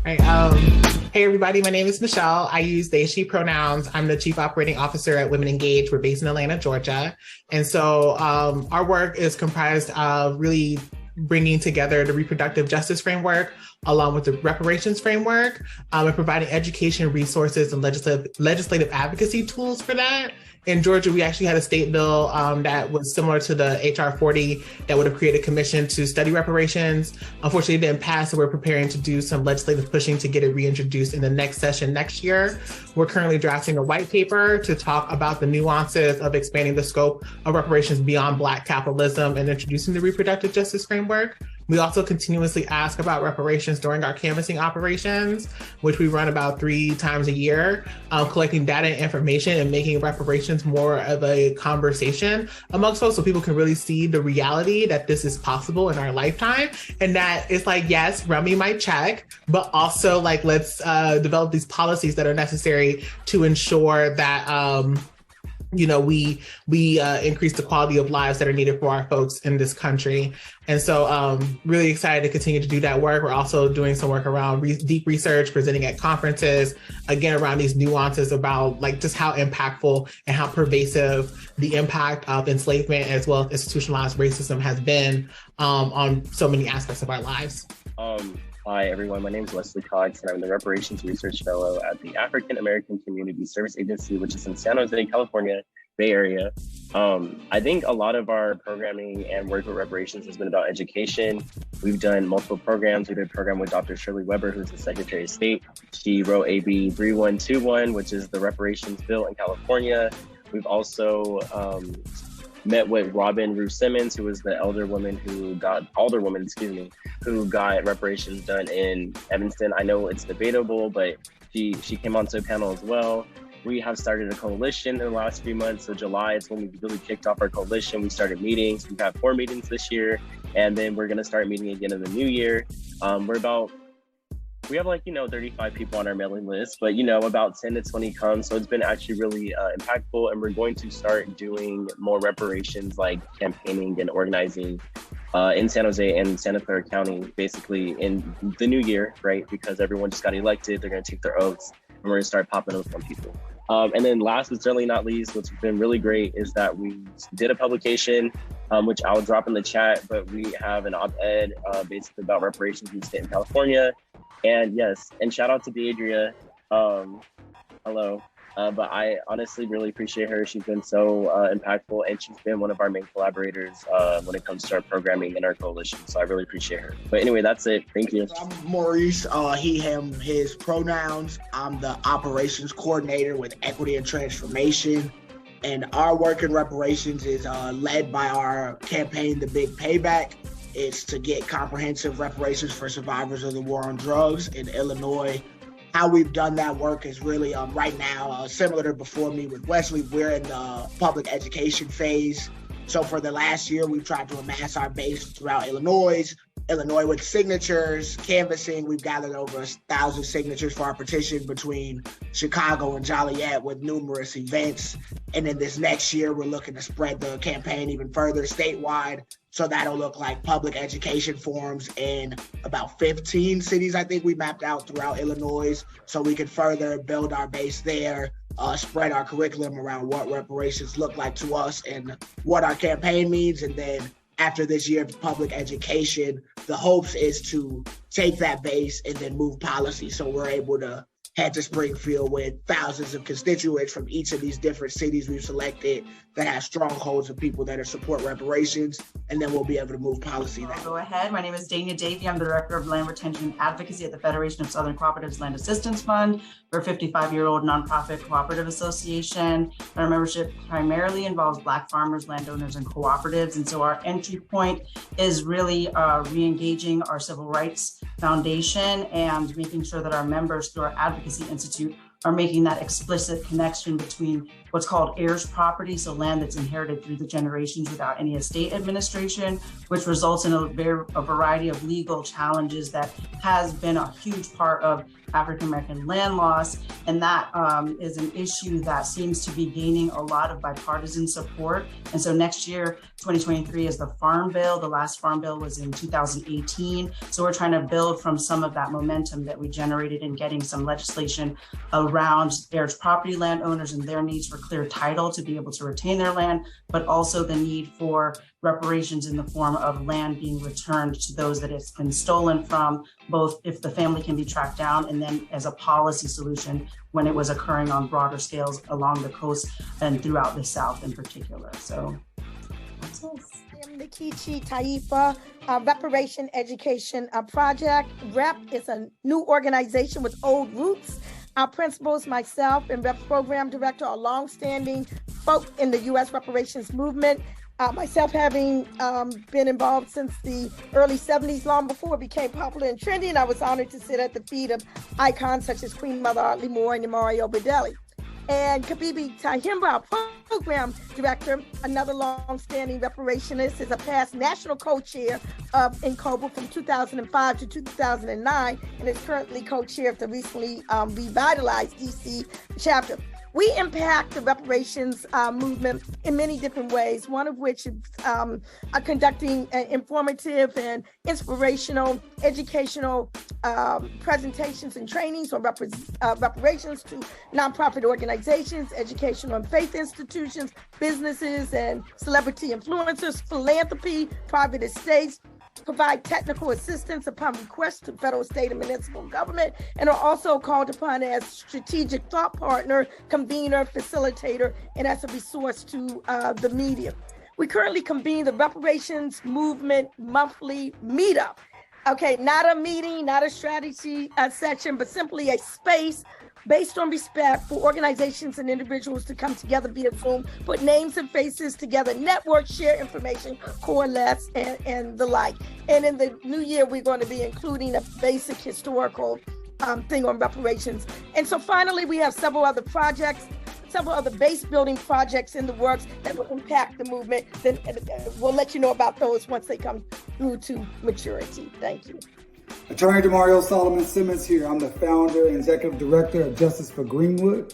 Right. Hey, everybody. My name is Michelle. I use they, she pronouns. I'm the Chief Operating Officer at Women Engage. We're based in Atlanta, Georgia. And so our work is comprised of really bringing together the reproductive justice framework along with the reparations framework and providing education resources and legislative advocacy tools for that. In Georgia, we actually had a state bill that was similar to the HR 40 that would have created a commission to study reparations. Unfortunately, it didn't pass, so we're preparing to do some legislative pushing to get it reintroduced in the next session next year. We're currently drafting a white paper to talk about the nuances of expanding the scope of reparations beyond Black capitalism and introducing the reproductive justice framework. We also continuously ask about reparations during our canvassing operations, which we run about 3 times a year, collecting data and information and making reparations more of a conversation amongst folks so people can really see the reality that this is possible in our lifetime. And that it's like, yes, run me my check, but also like, let's develop these policies that are necessary to ensure that we increase the quality of lives that are needed for our folks in this country. And so really excited to continue to do that work. We're also doing some work around deep research, presenting at conferences, again, around these nuances about like just how impactful and how pervasive the impact of enslavement as well as institutionalized racism has been on so many aspects of our lives. Hi, everyone. My name is Wesley Cox, and I'm the Reparations Research Fellow at the African American Community Service Agency, which is in San Jose, California, Bay Area. I think a lot of our programming and work with reparations has been about education. We've done multiple programs. We did a program with Dr. Shirley Weber, who's the Secretary of State. She wrote AB 3121, which is the reparations bill in California. We've also met with Robin Ruth Simmons, who was the alderwoman who got reparations done in Evanston. I know it's debatable, but she came onto a panel as well. We have started a coalition in the last few months. So July is when we really kicked off our coalition. We started meetings. We've had 4 meetings this year, and then we're gonna start meeting again in the new year. We have 35 people on our mailing list, but about 10 to 20 come. So it's been actually really impactful, and we're going to start doing more reparations like campaigning and organizing in San Jose and Santa Clara County, basically in the new year, right? Because everyone just got elected, they're gonna take their oaths, and we're gonna start popping oaths on people. And then last but certainly not least, what's been really great is that we did a publication, which I'll drop in the chat, but we have an op-ed basically about reparations in the state of California. And yes, and shout out to Deidria. Hello. But I honestly really appreciate her. She's been so impactful, and she's been one of our main collaborators when it comes to our programming and our coalition. So I really appreciate her. But anyway, that's it. Thank you. I'm Maurice, he, him, his pronouns. I'm the operations coordinator with Equity and Transformation. And our work in reparations is led by our campaign, The Big Payback. It's to get comprehensive reparations for survivors of the war on drugs in Illinois. How we've done that work is really right now, similar to before me with Wesley, we're in the public education phase. So for the last year, we've tried to amass our base throughout Illinois with signatures, canvassing. We've gathered over 1,000 signatures for our petition between Chicago and Joliet with numerous events. And then this next year, we're looking to spread the campaign even further statewide. So that'll look like public education forums in about 15 cities, I think we mapped out throughout Illinois, so we could further build our base there, spread our curriculum around what reparations look like to us and what our campaign means. And then after this year of public education, the hopes is to take that base and then move policy. So we're able to head to Springfield with thousands of constituents from each of these different cities we've selected that have strongholds of people that are support reparations, and then we'll be able to move policy there. Go ahead. My name is Dania Davey. I'm the Director of Land Retention and Advocacy at the Federation of Southern Cooperatives Land Assistance Fund. We're a 55-year-old nonprofit cooperative association. Our membership primarily involves Black farmers, landowners, and cooperatives. And so our entry point is really re-engaging our civil rights foundation and making sure that our members through our Advocacy Institute are making that explicit connection between what's called heirs property, so land that's inherited through the generations without any estate administration, which results in a variety of legal challenges that has been a huge part of African American land loss. And that is an issue that seems to be gaining a lot of bipartisan support. And so next year, 2023, is the Farm Bill. The last Farm Bill was in 2018. So we're trying to build from some of that momentum that we generated in getting some legislation around heirs property landowners and their needs for clear title to be able to retain their land, but also the need for reparations in the form of land being returned to those that it's been stolen from, both if the family can be tracked down and then as a policy solution when it was occurring on broader scales along the coast and throughout the South in particular. So that's us. I'm Nikichi Taifa, Reparation Education Project. REP is a new organization with old roots. Our principals, myself, and REP program director are longstanding folk in the U.S. reparations movement. Myself having been involved since the early 70s, long before it became popular and trendy, and I was honored to sit at the feet of icons such as Queen Mother Audley Moore and Mario Bedelli. And Kabibi Tahimba, our program director, another long-standing reparationist, is a past national co-chair of NCOBA from 2005 to 2009, and is currently co-chair of the recently revitalized DC chapter. We impact the reparations movement in many different ways, one of which is conducting informative and inspirational educational presentations and trainings on reparations to nonprofit organizations, educational and faith institutions, businesses and celebrity influencers, philanthropy, private estates, provide technical assistance upon request to federal, state, and municipal government, and are also called upon as strategic thought partner, convener, facilitator, and as a resource to the media. We currently convene the Reparations Movement Monthly Meetup. Okay, not a meeting, not a strategy session, but simply a space based on respect for organizations and individuals to come together via Zoom, put names and faces together, network, share information, coalesce, and the like. And in the new year, we're going to be including a basic historical thing on reparations. And so finally, we have several other projects, several other base building projects in the works that will impact the movement. Then we'll let you know about those once they come through to maturity. Thank you. Attorney Demario Solomon Simmons here. I'm the founder and executive director of Justice for Greenwood.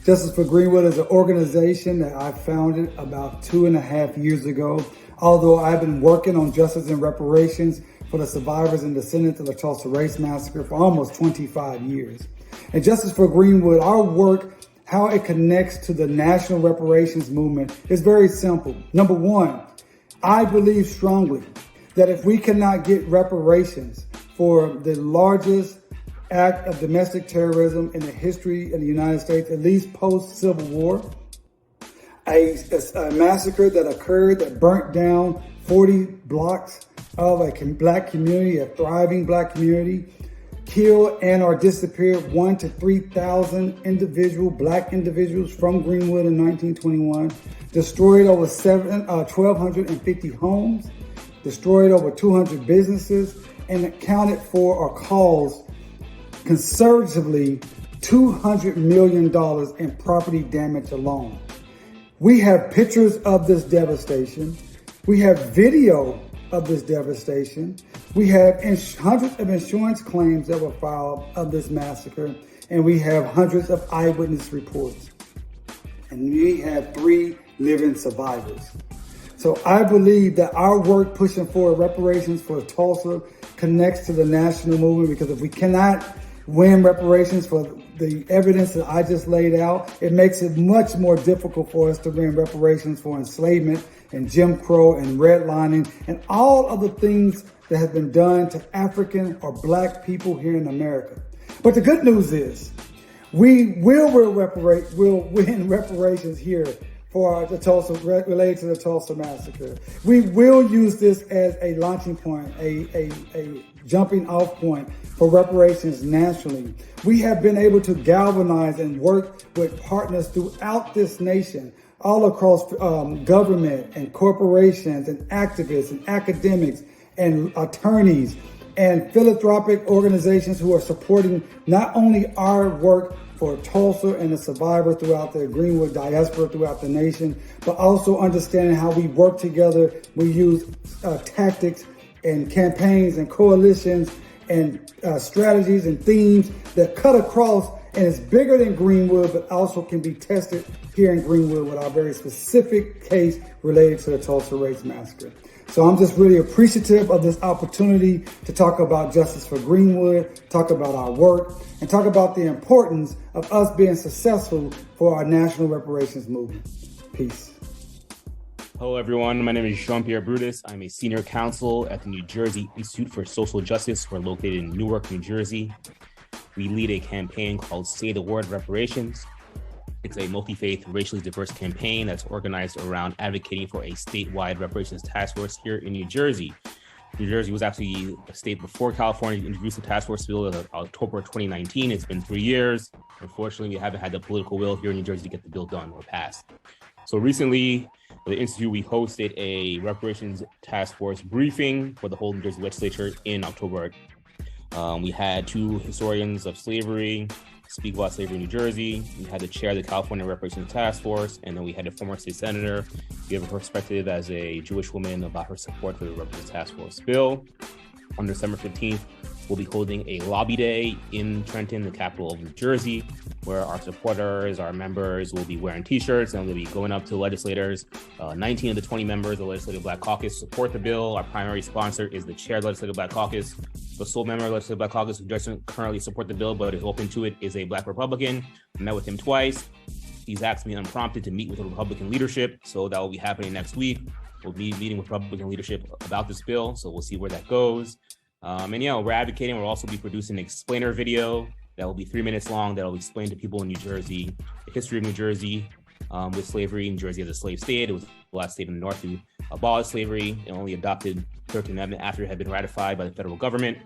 Justice for Greenwood is an organization that I founded about 2.5 years ago. Although I've been working on justice and reparations for the survivors and descendants of the Tulsa Race Massacre for almost 25 years. And Justice for Greenwood, our work, how it connects to the national reparations movement is very simple. Number one, I believe strongly that if we cannot get reparations for the largest act of domestic terrorism in the history of the United States, at least post-Civil War, a massacre that occurred that burnt down 40 blocks of a black community, a thriving black community, killed and or disappeared 1,000 to 3,000 black individuals from Greenwood in 1921, destroyed over 1,250 homes, destroyed over 200 businesses, and accounted for or caused conservatively $200 million in property damage alone. We have pictures of this devastation. We have video of this devastation. We have hundreds of insurance claims that were filed of this massacre, and we have hundreds of eyewitness reports. And we have 3 living survivors. So I believe that our work pushing for reparations for Tulsa connects to the national movement, because if we cannot win reparations for the evidence that I just laid out, it makes it much more difficult for us to win reparations for enslavement and Jim Crow and redlining and all of the things that have been done to African or black people here in America. But the good news is we will win reparations here for the Tulsa, related to the Tulsa massacre. We will use this as a launching point, a jumping off point for reparations nationally. We have been able to galvanize and work with partners throughout this nation, all across government and corporations and activists and academics and attorneys and philanthropic organizations who are supporting not only our work for Tulsa and the survivors throughout the Greenwood diaspora throughout the nation, but also understanding how we work together. We use tactics and campaigns and coalitions and strategies and themes that cut across and is bigger than Greenwood, but also can be tested here in Greenwood with our very specific case related to the Tulsa Race Massacre. So I'm just really appreciative of this opportunity to talk about Justice for Greenwood, talk about our work, and talk about the importance of us being successful for our national reparations movement. Peace. Hello, everyone. My name is Pierre Brutus. I'm a senior counsel at the New Jersey Institute for Social Justice. We're located in Newark, New Jersey. We lead a campaign called Say the Word Reparations. It's a multi-faith, racially diverse campaign that's organized around advocating for a statewide reparations task force here in New Jersey. New Jersey was actually a state before California introduced the task force bill in October 2019. It's been 3 years. Unfortunately, we haven't had the political will here in New Jersey to get the bill done or passed. So recently, the Institute, we hosted a reparations task force briefing for the whole New Jersey legislature in October. We had 2 historians of slavery speak about slavery in New Jersey. We had the chair of the California Reparations Task Force, and then we had a former state senator give a perspective as a Jewish woman about her support for the Reparations Task Force bill. On December 15th, we'll be holding a lobby day in Trenton, the capital of New Jersey, where our supporters, our members will be wearing t-shirts and we'll be going up to legislators. 19 of the 20 members of the Legislative Black Caucus support the bill. Our primary sponsor is the chair of the Legislative Black Caucus. The sole member of the Legislative Black Caucus who doesn't currently support the bill but is open to it is a Black Republican. I met with him twice. He's asked me unprompted to meet with the Republican leadership, so that will be happening next week. We'll be meeting with Republican leadership about this bill, so we'll see where that goes. And yeah, we're advocating. We'll also be producing an explainer video that will be 3 minutes long that will explain to people in New Jersey the history of New Jersey with slavery. New Jersey as a slave state. It was the last state in the North to abolish slavery and only adopted the 13th Amendment after it had been ratified by the federal government.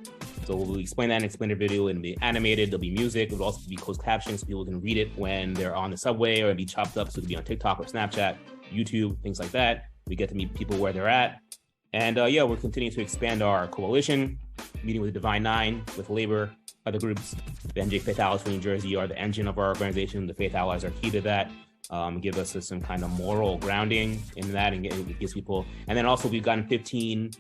So we'll explain that in an explainer video. It'll be animated. There'll be music. It'll also be closed captioned so people can read it when they're on the subway, or it'll be chopped up so it'll be on TikTok or Snapchat, YouTube, things like that. We get to meet people where they're at. And yeah, we're continuing to expand our coalition, meeting with the Divine Nine, with labor, other groups. The NJ Faith Allies for New Jersey are the engine of our organization. The Faith Allies are key to that. Give us some kind of moral grounding in that, and it gives people. And then also we've gotten 15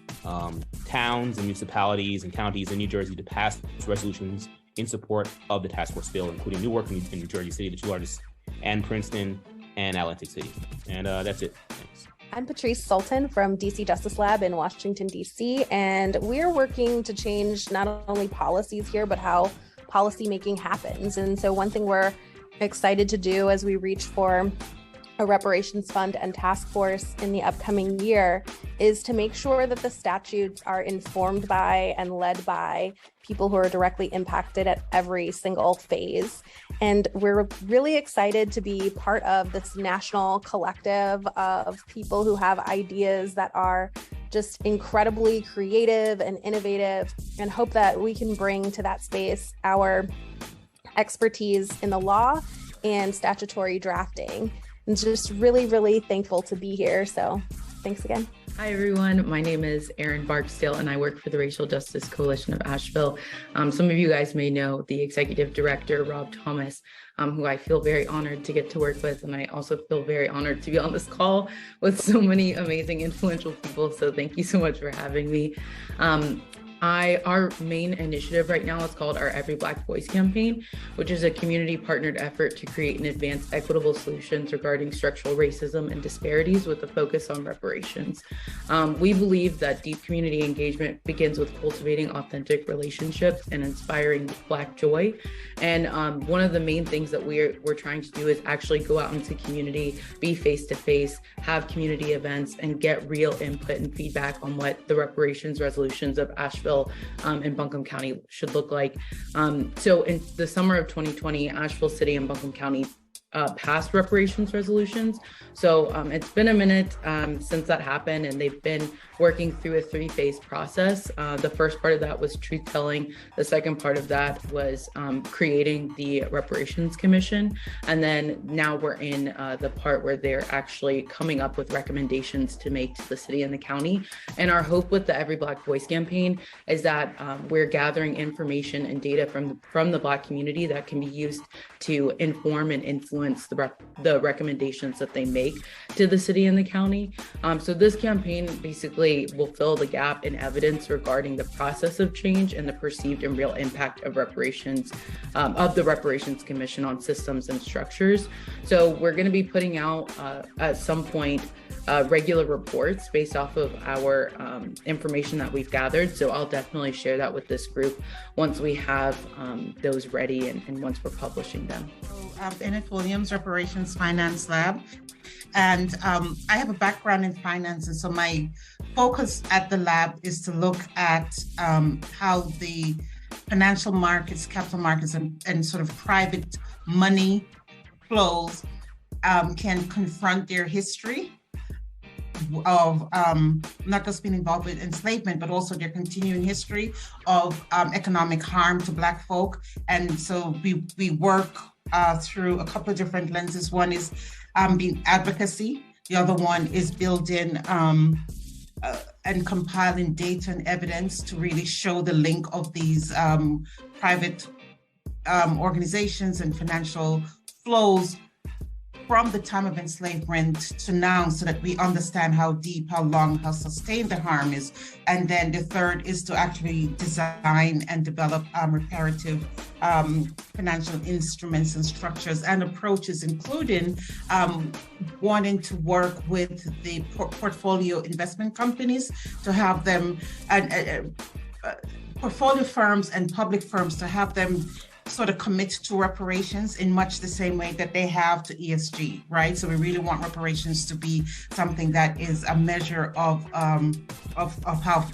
towns and municipalities and counties in New Jersey to pass resolutions in support of the task force bill, including Newark and New Jersey City, the 2 largest, and Princeton and Atlantic City. And that's it. Thanks. I'm Patrice Sulton from DC Justice Lab in Washington, DC, and we're working to change not only policies here, but how policymaking happens. And so one thing we're excited to do as we reach for a reparations fund and task force in the upcoming year is to make sure that the statutes are informed by and led by people who are directly impacted at every single phase. And we're really excited to be part of this national collective of people who have ideas that are just incredibly creative and innovative, and hope that we can bring to that space our expertise in the law and statutory drafting. And just really, really thankful to be here. So thanks again. Hi, everyone. My name is Erin Barksdale, and I work for the Racial Justice Coalition of Asheville. Some of you guys may know the executive director, Rob Thomas, who I feel very honored to get to work with. And I also feel very honored to be on this call with so many amazing, influential people. So thank you so much for having me. Our main initiative right now is called our Every Black Voice campaign, which is a community partnered effort to create and advance equitable solutions regarding structural racism and disparities with a focus on reparations. We believe that deep community engagement begins with cultivating authentic relationships and inspiring Black joy. And one of the main things that we're trying to do is actually go out into community, be face-to-face, have community events, and get real input and feedback on what the reparations resolutions of Asheville and Buncombe County should look like. So in the summer of 2020, Asheville City and Buncombe County past reparations resolutions. So it's been a minute since that happened, and they've been working through a 3-phase process. The first part of that was truth telling. The second part of that was creating the Reparations Commission. And then now we're in the part where they're actually coming up with recommendations to make to the city and the county. And our hope with the Every Black Voice campaign is that we're gathering information and data from the Black community that can be used to inform and influence the recommendations that they make to the city and the county. So this campaign basically will fill the gap in evidence regarding the process of change and the perceived and real impact of reparations, of the Reparations Commission on systems and structures. So we're going to be putting out at some point regular reports based off of our information that we've gathered. So I'll definitely share that with this group once we have those ready and once we're publishing them. I'm Bennett Williams, Reparations Finance Lab. And I have a background in finance. And so my focus at the lab is to look at how the financial markets, capital markets, and sort of private money flows can confront their history of not just being involved with enslavement, but also their continuing history of economic harm to Black folk. And so we work through a couple of different lenses. One is being advocacy. The other one is building and compiling data and evidence to really show the link of these private organizations and financial flows from the time of enslavement to now, so that we understand how deep, how long, how sustained the harm is. And then the third is to actually design and develop reparative financial instruments and structures and approaches, including wanting to work with the portfolio investment companies to have them, portfolio firms and public firms, to have them sort of commit to reparations in much the same way that they have to ESG, right? So we really want reparations to be something that is a measure of how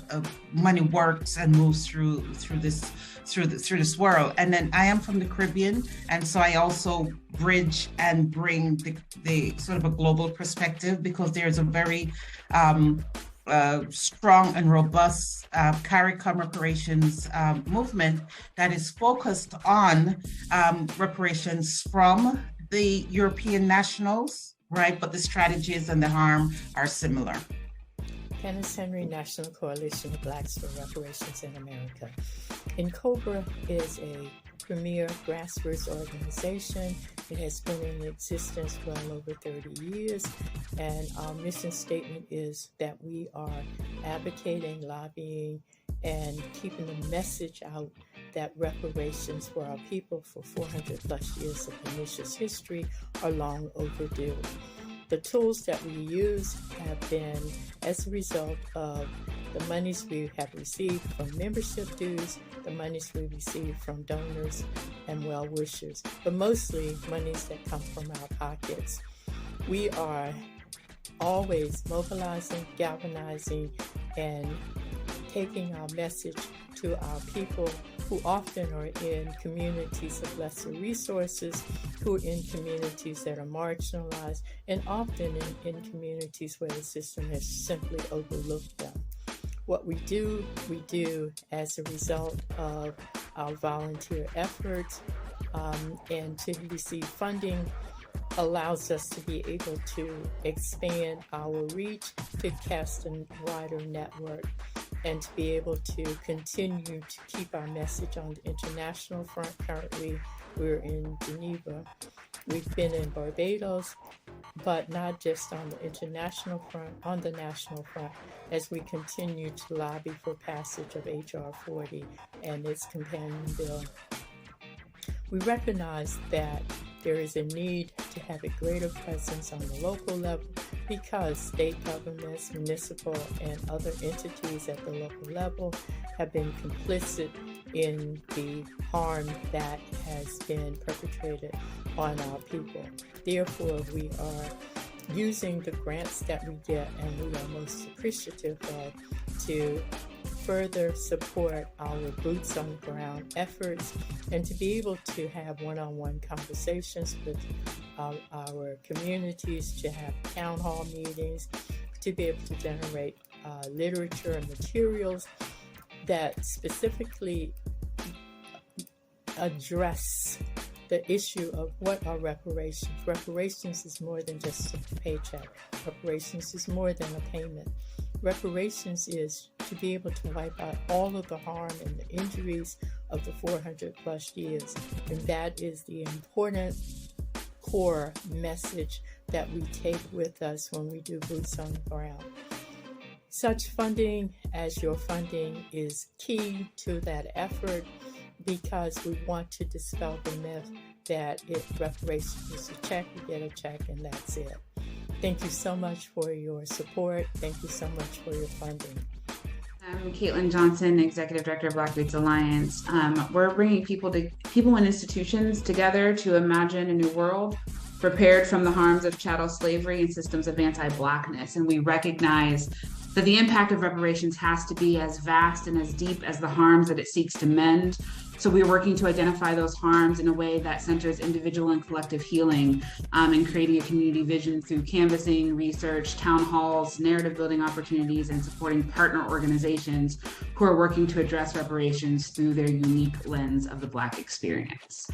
money works and moves through this world. And then I am from the Caribbean, and so I also bridge and bring the sort of a global perspective, because there's a very strong and robust CARICOM reparations movement that is focused on reparations from the European nationals, right? But the strategies and the harm are similar. Kenneth Henry National Coalition of Blacks for Reparations in America. NCOBRA is a premier grassroots organization. It has been in existence for well over 30 years, and our mission statement is that we are advocating, lobbying, and keeping the message out that reparations for our people for 400 plus years of pernicious history are long overdue. The tools that we use have been as a result of the monies we have received from membership dues, the monies we receive from donors and well-wishers, but mostly monies that come from our pockets. We are always mobilizing, galvanizing, and taking our message to our people who often are in communities of lesser resources, who are in communities that are marginalized, and often in communities where the system has simply overlooked them. What we do as a result of our volunteer efforts, and to receive funding allows us to be able to expand our reach, to cast a wider network, and to be able to continue to keep our message on the international front. Currently, we're in Geneva. We've been in Barbados, but not just on the international front, on the national front, as we continue to lobby for passage of H.R. 40 and its companion bill. We recognize that there is a need to have a greater presence on the local level, because state governments, municipal, and other entities at the local level have been complicit in the harm that has been perpetrated on our people. Therefore, we are using the grants that we get, and we are most appreciative of, to further support our boots on the ground efforts and to be able to have one-on-one conversations with our communities, to have town hall meetings, to be able to generate literature and materials that specifically address the issue of what are reparations. Reparations is more than just a paycheck. Reparations is more than a payment. Reparations is to be able to wipe out all of the harm and the injuries of the 400 plus years. And that is the important core message that we take with us when we do boots on the ground. Such funding as your funding is key to that effort, because we want to dispel the myth that if reparations is a check, you get a check and that's it. Thank you so much for your support. Thank you so much for your funding. I'm Katelyn Johnson, Executive Director of Black Boots Alliance. We're bringing people and institutions together to imagine a new world prepared from the harms of chattel slavery and systems of anti-Blackness. And we recognize that the impact of reparations has to be as vast and as deep as the harms that it seeks to mend. So we're working to identify those harms in a way that centers individual and collective healing, and creating a community vision through canvassing, research, town halls, narrative building opportunities, and supporting partner organizations who are working to address reparations through their unique lens of the Black experience.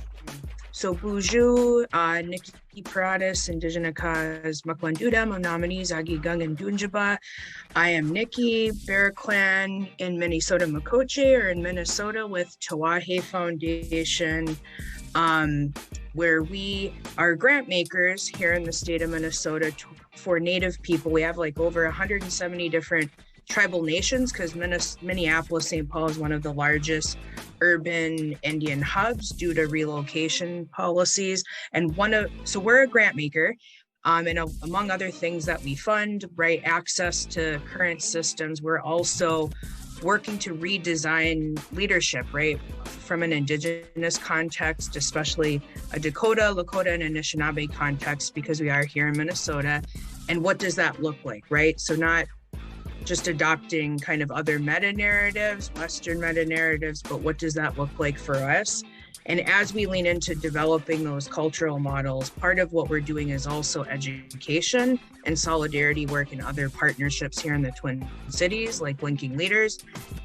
So Buju, Nikki Paratus, Indigenous Makwanduda, Monamani, Zagi Gung, and Dunjaba. I am Nikki Berakwan in Minnesota Makoche, or in Minnesota with Tawahe Foundation, where we are grant makers here in the state of Minnesota for Native people. We have like over 170 different tribal nations, because Minneapolis, St. Paul is one of the largest urban Indian hubs due to relocation policies. And so we're a grant maker, and among other things that we fund, right, access to current systems, we're also working to redesign leadership, right, from an Indigenous context, especially a Dakota, Lakota, and Anishinaabe context, because we are here in Minnesota. And what does that look like, right? So not just adopting kind of other meta-narratives, Western meta-narratives, but what does that look like for us? And as we lean into developing those cultural models, part of what we're doing is also education and solidarity work and other partnerships here in the Twin Cities, like Linking Leaders.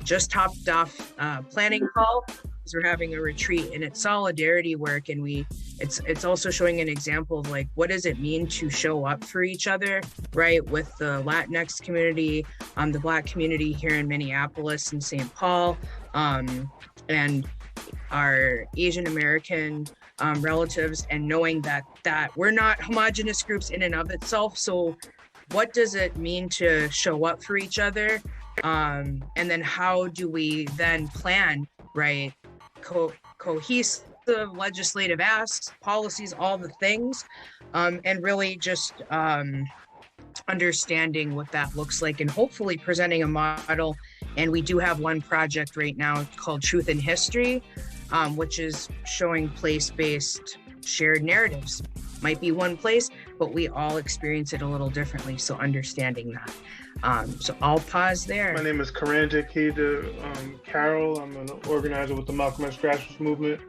Just topped off planning call, because we're having a retreat, and it's solidarity work, and it's also showing an example of like, what does it mean to show up for each other, right? With the Latinx community, the Black community here in Minneapolis and St. Paul, and our Asian American relatives, and knowing that we're not homogenous groups in and of itself. So what does it mean to show up for each other? And then how do we then plan, right? Cohesive legislative asks, policies, all the things, and really just understanding what that looks like, and hopefully presenting a model. And we do have one project right now called Truth in History, which is showing place-based shared narratives. Might be one place, but we all experience it a little differently. So understanding that. So I'll pause there. My name is Karanja, Keita, Carroll. I'm an organizer with the Malcolm X Grassroots Movement,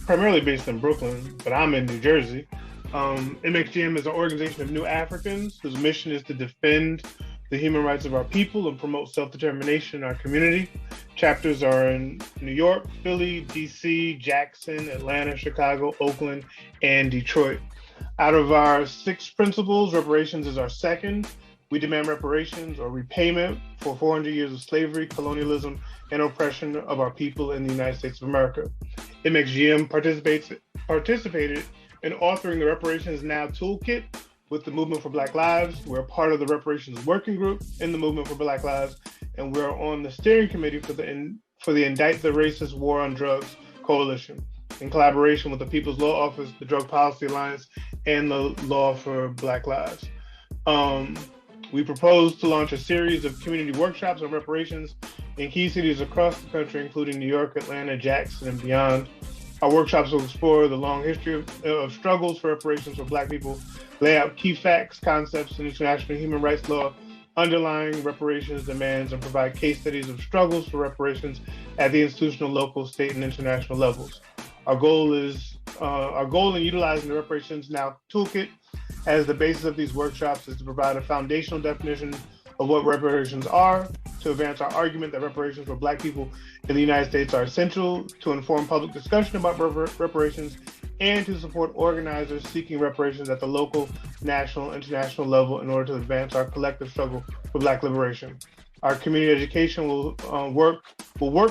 primarily based in Brooklyn, but I'm in New Jersey. MXGM is an organization of new Africans whose mission is to defend the human rights of our people and promote self-determination in our community. Chapters are in New York, Philly, DC, Jackson, Atlanta, Chicago, Oakland, and Detroit. Out of our 6 principles, reparations is our second. We demand reparations or repayment for 400 years of slavery, colonialism, and oppression of our people in the United States of America. MXGM participated in authoring the Reparations Now Toolkit with the Movement for Black Lives. We're part of the Reparations Working Group in the Movement for Black Lives, and we're on the steering committee for the Indict the Racist War on Drugs Coalition, in collaboration with the People's Law Office, the Drug Policy Alliance, and the Law for Black Lives. We propose to launch a series of community workshops on reparations in key cities across the country, including New York, Atlanta, Jackson, and beyond. Our workshops will explore the long history of struggles for reparations for Black people, lay out key facts, concepts, in international human rights law, underlying reparations demands and provide case studies of struggles for reparations at the institutional, local, state, and international levels. Our goal in utilizing the Reparations Now toolkit as the basis of these workshops is to provide a foundational definition of what reparations are, to advance our argument that reparations for Black people in the United States are essential, to inform public discussion about reparations, and to support organizers seeking reparations at the local, national, international level in order to advance our collective struggle for Black liberation. Our community education will work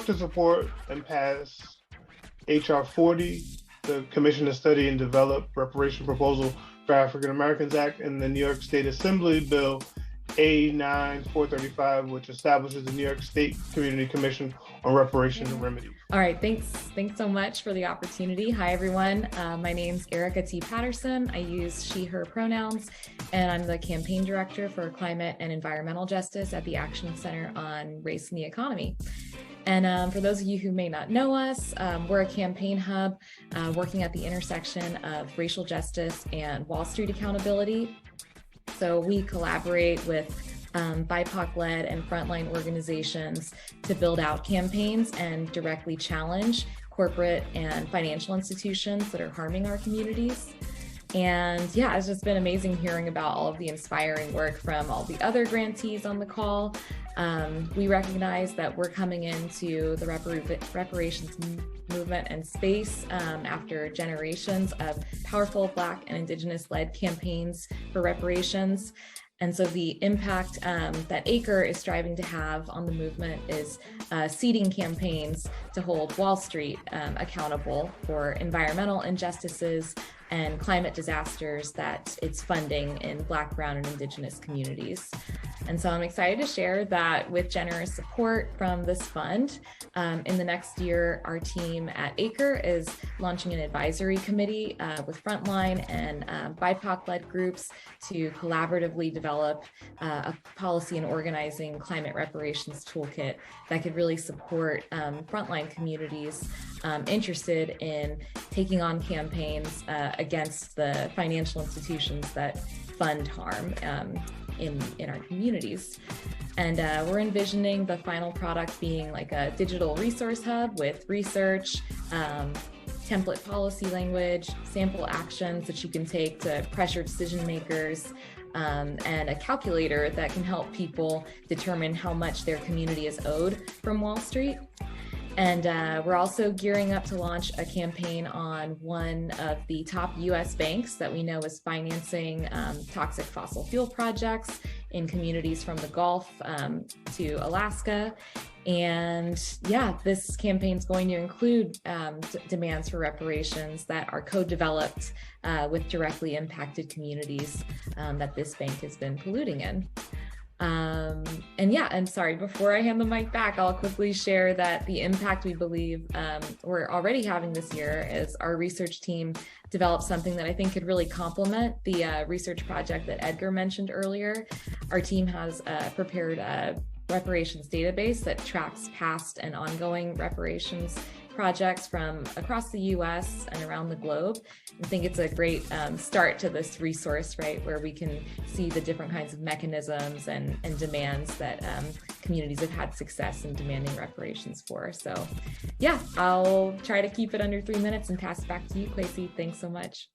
to support and pass HR 40, the Commission to Study and Develop Reparation Proposal for African Americans Act, and the New York State Assembly Bill A9435, which establishes the New York State Community Commission on Reparation and Remedies. All right, thanks so much for the opportunity. Hi, everyone. My name's Erika Thi Patterson. I use she, her pronouns, and I'm the campaign director for climate and environmental justice at the Action Center on Race and the Economy. And for those of you who may not know us, we're a campaign hub working at the intersection of racial justice and Wall Street accountability. So we collaborate with BIPOC-led and frontline organizations to build out campaigns and directly challenge corporate and financial institutions that are harming our communities. And yeah, it's just been amazing hearing about all of the inspiring work from all the other grantees on the call. We recognize that we're coming into the reparations movement and space after generations of powerful Black and Indigenous-led campaigns for reparations. And so the impact that ACRE is striving to have on the movement is seeding campaigns to hold Wall Street accountable for environmental injustices and climate disasters that it's funding in Black, Brown, and Indigenous communities. And so I'm excited to share that with generous support from this fund, in the next year, our team at ACRE is launching an advisory committee with frontline and BIPOC-led groups to collaboratively develop a policy and organizing climate reparations toolkit that could really support frontline communities interested in taking on campaigns against the financial institutions that fund harm in our communities. And we're envisioning the final product being like a digital resource hub with research, template policy language, sample actions that you can take to pressure decision makers, and a calculator that can help people determine how much their community is owed from Wall Street. And we're also gearing up to launch a campaign on one of the top US banks that we know is financing toxic fossil fuel projects in communities from the Gulf to Alaska. And yeah, this campaign is going to include demands for reparations that are co-developed with directly impacted communities that this bank has been polluting in. And yeah, I'm sorry, before I hand the mic back, I'll quickly share that the impact we believe we're already having this year is our research team developed something that I think could really complement the research project that Edgar mentioned earlier. Our team has prepared a reparations database that tracks past and ongoing reparations projects from across the US and around the globe. I think it's a great start to this resource, right, where we can see the different kinds of mechanisms and demands that communities have had success in demanding reparations for. So yeah, I'll try to keep it under 3 minutes and pass it back to you, Kwesi. Thanks so much.